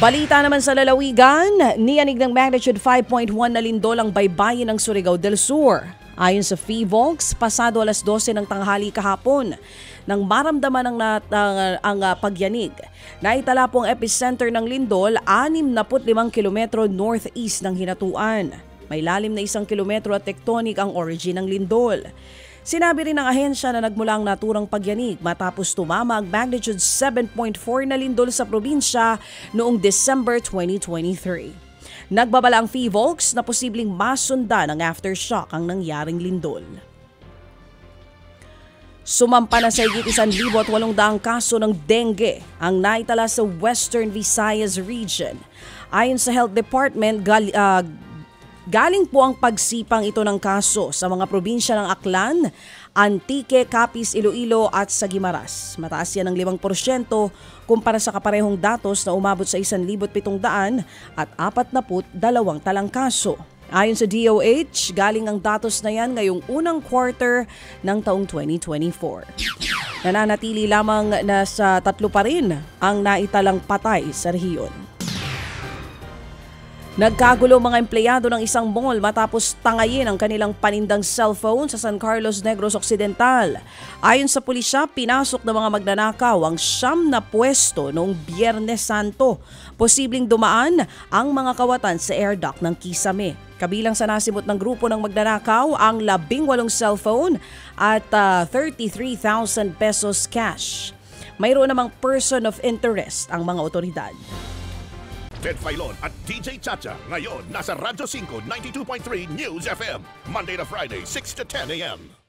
Balita naman sa lalawigan, niyanig ng magnitude 5.1 na lindol ang baybayin ng Surigao del Sur. Ayon sa PHIVOLCS, pasado alas 12 ng tanghali kahapon nang maramdaman ang pagyanig. Naitala po ang epicenter ng lindol 65 kilometro northeast ng Hinatuan. May lalim na 1 kilometro at tectonic ang origin ng lindol. Sinabi rin ng ahensya na nagmula ang naturang pagyanig matapos tumama ang magnitude 7.4 na lindol sa probinsya noong December 2023. Nagbabala ang PHIVOLCS na posibleng masundan ng aftershock ang nangyaring lindol. Sumampa na sa higit 1,800 kaso ng dengue ang naitala sa Western Visayas region. Ayon sa Health Department, galing po ang pagsipang ito ng kaso sa mga probinsya ng Aklan, Antique, Capiz, Iloilo at sa Guimaras. Mataas yan ng 5% kumpara sa kaparehong datos na umabot sa 1,700 at 42 talang kaso. Ayon sa DOH, galing ang datos na yan ngayong unang quarter ng taong 2024. Nananatili lamang na sa 3 pa rin ang naitalang patay sa rehiyon. Nagkagulo mga empleyado ng isang mall matapos tangayin ang kanilang panindang cellphone sa San Carlos Negros Occidental. Ayon sa pulisya, pinasok ng mga magnanakaw ang 9 na pwesto noong Biyernes Santo. Posibleng dumaan ang mga kawatan sa air dock ng Kisame. Kabilang sa nasimot ng grupo ng magnanakaw ang 18 cellphone at 33,000 pesos cash. Mayroon namang person of interest ang mga otoridad. Ted Filon at DJ Chacha ngayon nasa Radyo 5 92.3 News FM Monday to Friday 6 to 10 a.m.